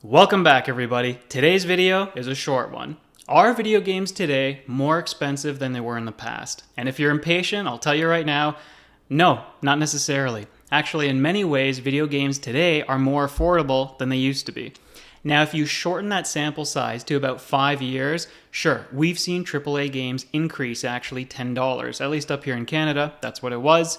Welcome back, everybody. Today's video is a short one. Are video games today more expensive than they were in the past? And if you're impatient, I'll tell you right now, no, not necessarily. Actually, in many ways, video games today are more affordable than they used to be. Now, if you shorten that sample size to about 5 years, sure, we've seen AAA games increase actually $10. At least up here in Canada, that's what it was.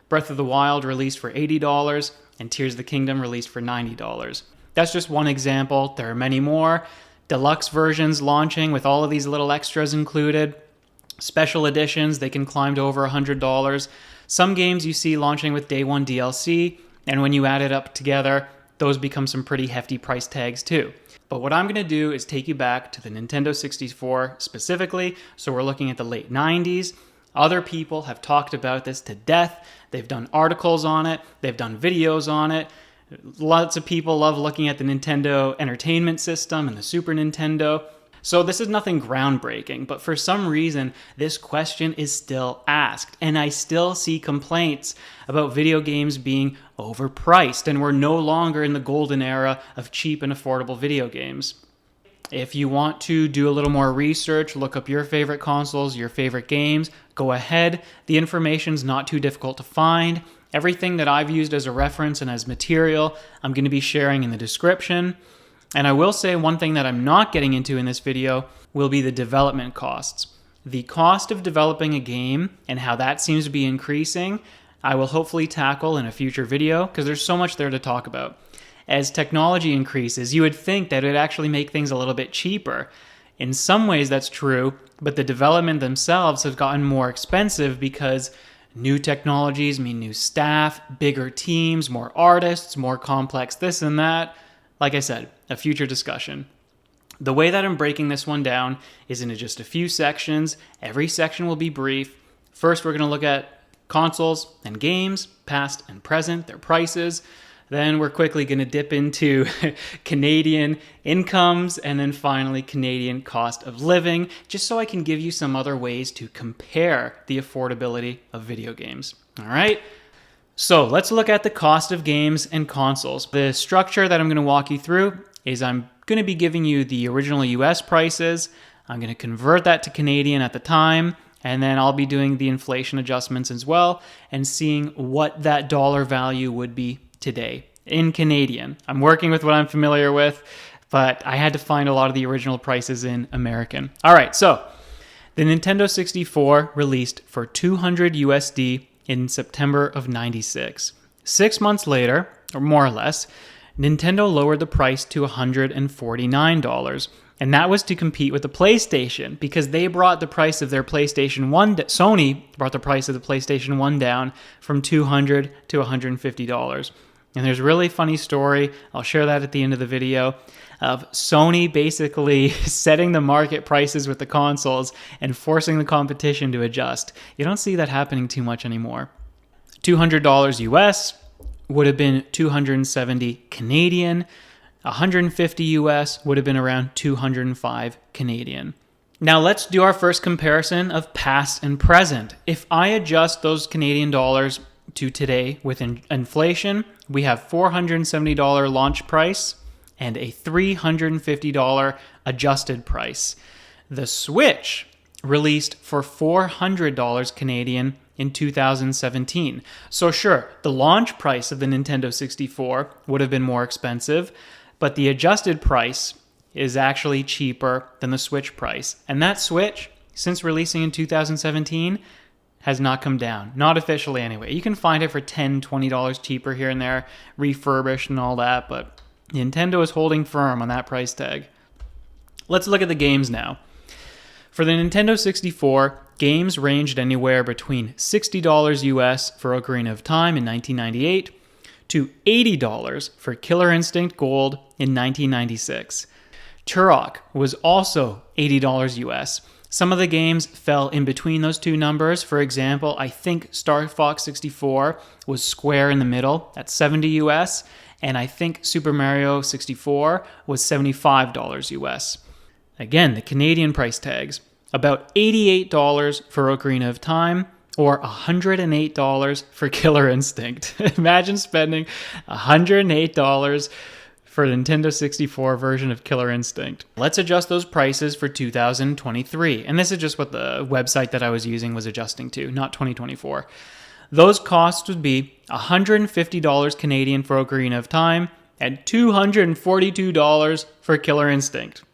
Breath of the Wild released for $80, and Tears of the Kingdom released for $90. That's just one example. There are many more. Deluxe versions launching with all of these little extras included. Special editions, they can climb to over $100. Some games you see launching with day one DLC, and when you add it up together, those become some pretty hefty price tags too. But what I'm going to do is take you back to the Nintendo 64 specifically. So we're looking at the late 90s. Other people have talked about this to death. They've done articles on it. They've done videos on it. Lots of people love looking at the Nintendo Entertainment System and the Super Nintendo. So this is nothing groundbreaking, but for some reason, this question is still asked. And I still see complaints about video games being overpriced, and we're no longer in the golden era of cheap and affordable video games. If you want to do a little more research, look up your favorite consoles, your favorite games, go ahead. The information's not too difficult to find. Everything that I've used as a reference and as material, I'm going to be sharing in the description. And I will say one thing that I'm not getting into in this video will be the development costs. The cost of developing a game and how that seems to be increasing, I will hopefully tackle in a future video because there's so much there to talk about. As technology increases, you would think that it would actually make things a little bit cheaper. In some ways that's true, but the development themselves have gotten more expensive because new technologies mean new staff, bigger teams, more artists, more complex this and that. Like I said, a future discussion. The way that I'm breaking this one down is into just a few sections. Every section will be brief. First, we're going to look at consoles and games, past and present, their prices. Then we're quickly going to dip into Canadian incomes, and then finally Canadian cost of living, just so I can give you some other ways to compare the affordability of video games. All right? So let's look at the cost of games and consoles. The structure that I'm going to walk you through is I'm going to be giving you the original US prices. I'm going to convert that to Canadian at the time, and then I'll be doing the inflation adjustments as well and seeing what that dollar value would be today in Canadian. I'm working with what I'm familiar with, but I had to find a lot of the original prices in American. All right, so the Nintendo 64 released for $200 USD in September of 96. 6 months later, or more or less, Nintendo lowered the price to $149. And that was to compete with the PlayStation because they brought the price of their PlayStation 1, Sony brought the price of the PlayStation 1 down from $200 to $150. And there's a really funny story, I'll share that at the end of the video, of Sony basically setting the market prices with the consoles and forcing the competition to adjust. You don't see that happening too much anymore. $200 US would have been $270 Canadian. 150 US would have been around 205 Canadian. Now let's do our first comparison of past and present. If I adjust those Canadian dollars to today with inflation, we have $470 launch price and a $350 adjusted price. The Switch released for $400 Canadian in 2017. So sure, the launch price of the Nintendo 64 would have been more expensive, but the adjusted price is actually cheaper than the Switch price. And that Switch, since releasing in 2017, has not come down. Not officially anyway. You can find it for $10, $20 cheaper here and there, refurbished and all that, but Nintendo is holding firm on that price tag. Let's look at the games now. For the Nintendo 64, games ranged anywhere between $60 US for Ocarina of Time in 1998 to $80 for Killer Instinct Gold in 1996. Turok was also $80 US. Some of the games fell in between those two numbers. For example, I think Star Fox 64 was square in the middle at $70 US, and I think Super Mario 64 was $75 US. Again, the Canadian price tags, about $88 for Ocarina of Time, or $108 for Killer Instinct. Imagine spending $108 for for a Nintendo 64 version of Killer Instinct. Let's adjust those prices for 2023. And this is just what the website that I was using was adjusting to, not 2024. Those costs would be $150 Canadian for Ocarina of Time and $242 for Killer Instinct.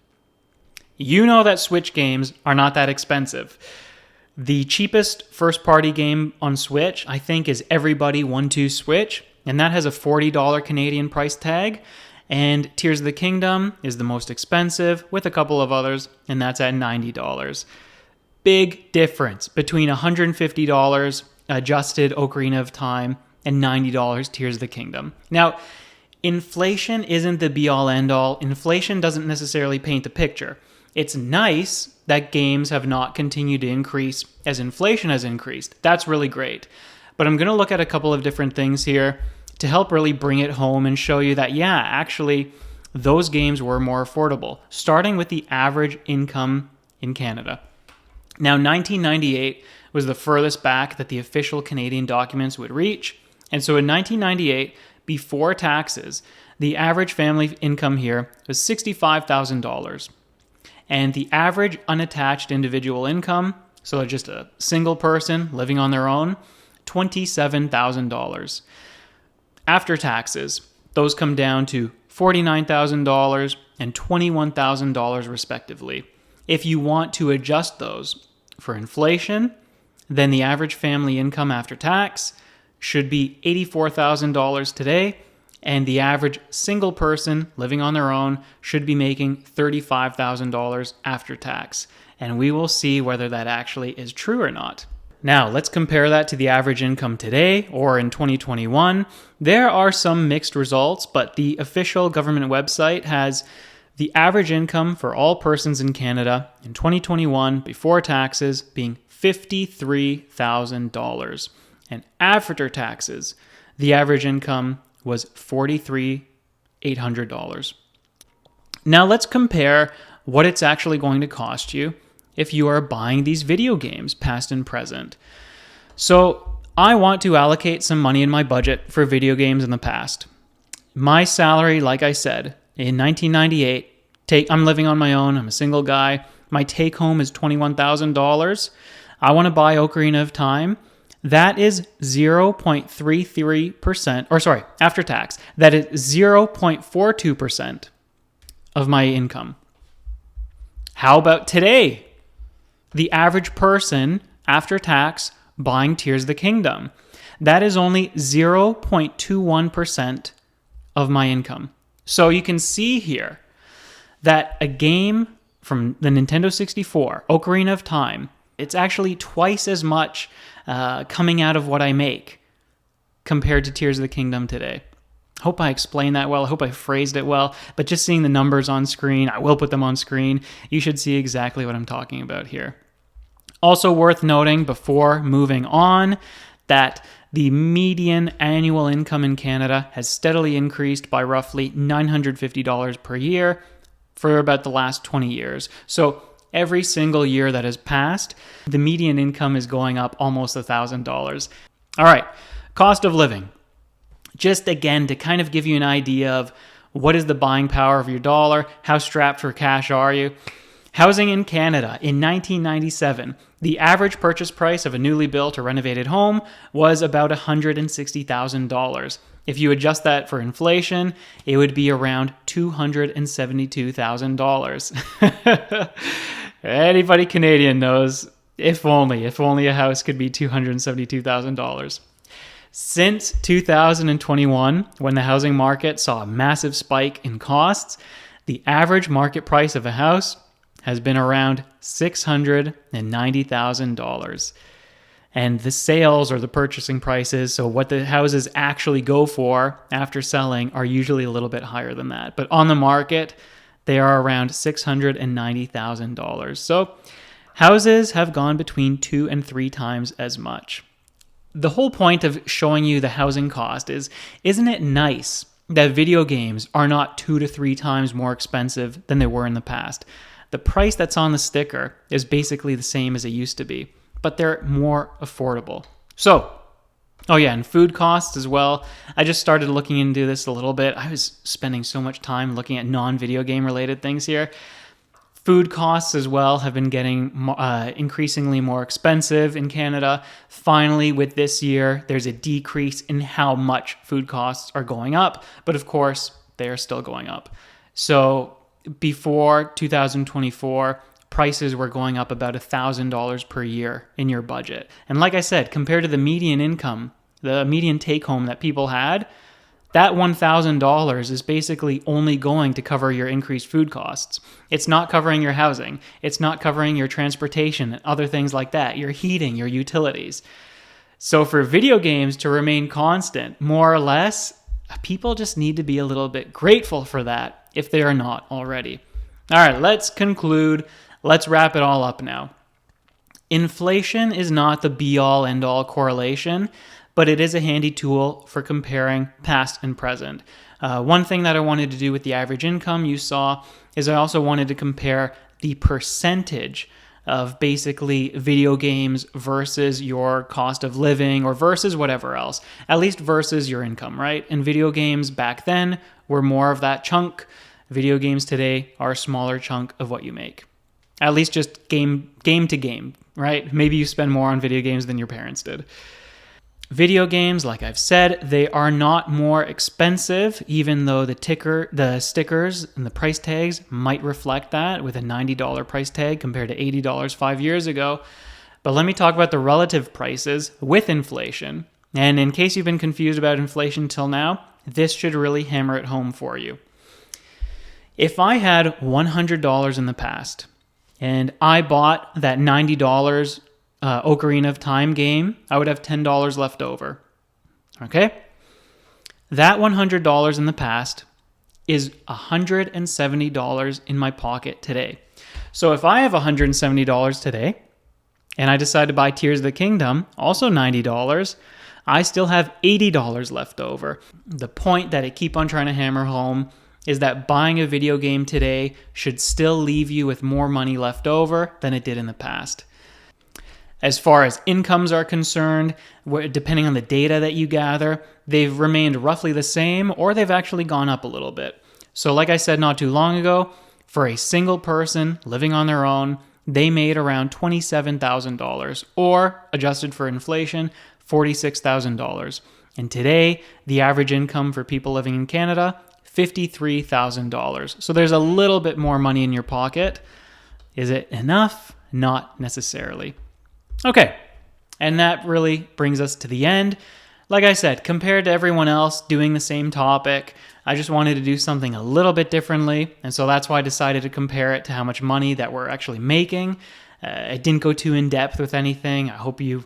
You know that Switch games are not that expensive. The cheapest first-party game on Switch, I think, is Everybody 1-2 Switch, and that has a $40 Canadian price tag. And Tears of the Kingdom is the most expensive, with a couple of others, and that's at $90. Big difference between $150 adjusted Ocarina of Time and $90 Tears of the Kingdom. Now, inflation isn't the be-all, end-all. Inflation doesn't necessarily paint the picture. It's nice that games have not continued to increase as inflation has increased. That's really great. But I'm going to look at a couple of different things here to help really bring it home and show you that, yeah, actually, those games were more affordable, starting with the average income in Canada. Now, 1998 was the furthest back that the official Canadian documents would reach. And so in 1998, before taxes, the average family income here was $65,000. And the average unattached individual income, so just a single person living on their own, $27,000. After taxes, those come down to $49,000 and $21,000 respectively. If you want to adjust those for inflation, then the average family income after tax should be $84,000 today, and the average single person living on their own should be making $35,000 after tax. And we will see whether that actually is true or not. Now, let's compare that to the average income today or in 2021. There are some mixed results, but the official government website has the average income for all persons in Canada in 2021 before taxes being $53,000. And after taxes, the average income was $43,800. Now let's compare what it's actually going to cost you if you are buying these video games, past and present. So I want to allocate some money in my budget for video games in the past. My salary, like I said, in 1998, I'm living on my own, I'm a single guy, my take home is $21,000. I want to buy Ocarina of Time. That is 0.33%, or sorry, after tax, that is 0.42% of my income. How about today? The average person after tax buying Tears of the Kingdom, that is only 0.21% of my income. So you can see here that a game from the Nintendo 64, Ocarina of Time, it's actually twice as much coming out of what I make compared to Tears of the Kingdom today. Hope I explained that well. I hope I phrased it well. But just seeing the numbers on screen, I will put them on screen, you should see exactly what I'm talking about here. Also worth noting before moving on that the median annual income in Canada has steadily increased by roughly $950 per year for about the last 20 years. So every single year that has passed, the median income is going up almost $1,000. All right, cost of living. Just again, to kind of give you an idea of what is the buying power of your dollar, how strapped for cash are you. Housing in Canada in 1997, the average purchase price of a newly built or renovated home was about $160,000. If you adjust that for inflation, it would be around $272,000. Anybody Canadian knows, if only a house could be $272,000. Since 2021, when the housing market saw a massive spike in costs, the average market price of a house has been around $690,000. And the sales or the purchasing prices, so what the houses actually go for after selling, are usually a little bit higher than that. But on the market, they are around $690,000. So houses have gone between 2 and 3 times as much. The whole point of showing you the housing cost is, isn't it nice that video games are not 2 to 3 times more expensive than they were in the past? The price that's on the sticker is basically the same as it used to be, but they're more affordable. So, Oh yeah, and food costs as well. I just started looking into this a little bit. I was spending so much time looking at non-video game related things here. Food costs as well have been getting increasingly more expensive in Canada. Finally, with this year, there's a decrease in how much food costs are going up, but of course, they are still going up. So before 2024, prices were going up about $1,000 per year in your budget. And like I said, compared to the median income, the median take home that people had, that $1,000 is basically only going to cover your increased food costs. It's not covering your housing. It's not covering your transportation and other things like that, your heating, your utilities. So for video games to remain constant, more or less, people just need to be a little bit grateful for that if they are not already. All right, let's conclude. Let's wrap it all up now. Inflation is not the be-all, end-all correlation, but it is a handy tool for comparing past and present. One thing that I wanted to do with the average income you saw is I also wanted to compare the percentage of basically video games versus your cost of living or versus whatever else, at least versus your income, right? And video games back then were more of that chunk. Video games today are a smaller chunk of what you make. At least just game to game, right? Maybe you spend more on video games than your parents did. Video games, like I've said, they are not more expensive, even though the stickers and the price tags might reflect that with a $90 price tag compared to $80 5 years ago. But let me talk about the relative prices with inflation. And in case you've been confused about inflation till now, this should really hammer it home for you. If I had $100 in the past and I bought that $90 Ocarina of Time game, I would have $10 left over. Okay? That $100 in the past is $170 in my pocket today. So if I have $170 today and I decide to buy Tears of the Kingdom, also $90, I still have $80 left over. The point that I keep on trying to hammer home is that buying a video game today should still leave you with more money left over than it did in the past. As far as incomes are concerned, depending on the data that you gather, they've remained roughly the same or they've actually gone up a little bit. So like I said not too long ago, for a single person living on their own, they made around $27,000 or, adjusted for inflation, $46,000. And today, the average income for people living in Canada, $53,000. So there's a little bit more money in your pocket. Is it enough? Not necessarily. Okay, and that really brings us to the end. Like I said, compared to everyone else doing the same topic, I just wanted to do something a little bit differently, and so that's why I decided to compare it to how much money that we're actually making. I didn't go too in-depth with anything. I hope you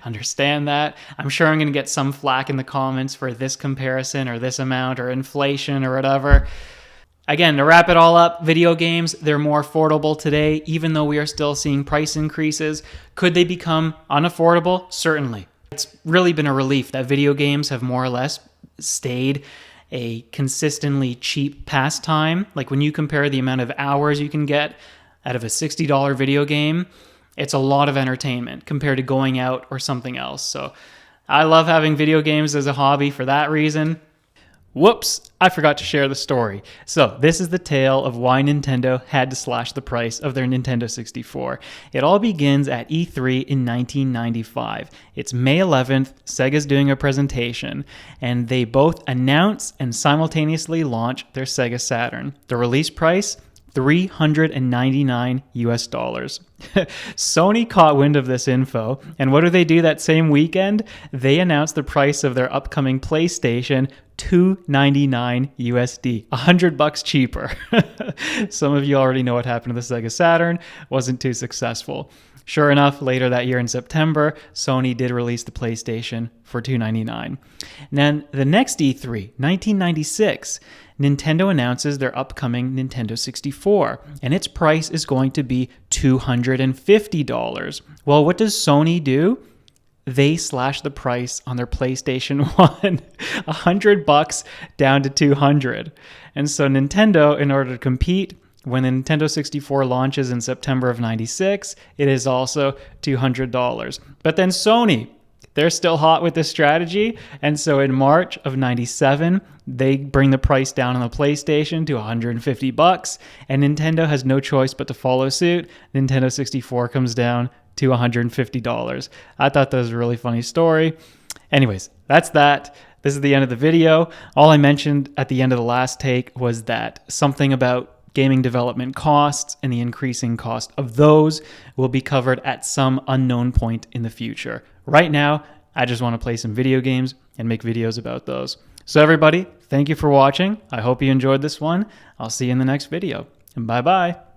understand that. I'm sure I'm going to get some flack in the comments for this comparison or this amount or inflation or whatever. Again, to wrap it all up, video games, they're more affordable today, even though we are still seeing price increases. Could they become unaffordable? Certainly. It's really been a relief that video games have more or less stayed a consistently cheap pastime. Like when you compare the amount of hours you can get out of a $60 video game, it's a lot of entertainment compared to going out or something else. So I love having video games as a hobby for that reason. Whoops, I forgot to share the story. So this is the tale of why Nintendo had to slash the price of their Nintendo 64. It all begins at E3 in 1995. It's May 11th, Sega's doing a presentation, and they both announce and simultaneously launch their Sega Saturn. The release price, $399 US. Sony caught wind of this info, and what do they do that same weekend? They announced the price of their upcoming PlayStation, $299 USD, $100 cheaper. Some of you already know what happened to the Sega Saturn. Wasn't too successful. Sure enough, later that year in September, Sony did release the PlayStation for $299. Then the next E3, 1996, Nintendo announces their upcoming Nintendo 64, and its price is going to be $250. Well, what does Sony do? They slash the price on their PlayStation 1, $100 down to $200. And so Nintendo, in order to compete, when the Nintendo 64 launches in September of 96, it is also $200. But then Sony, they're still hot with this strategy. And so in March of 97, they bring the price down on the PlayStation to $150, and Nintendo has no choice but to follow suit. Nintendo 64 comes down to $150. I thought that was a really funny story. Anyways, that's that. This is the end of the video. All I mentioned at the end of the last take was that something about gaming development costs and the increasing cost of those will be covered at some unknown point in the future. Right now, I just want to play some video games and make videos about those. So everybody, thank you for watching. I hope you enjoyed this one. I'll see you in the next video. And bye-bye.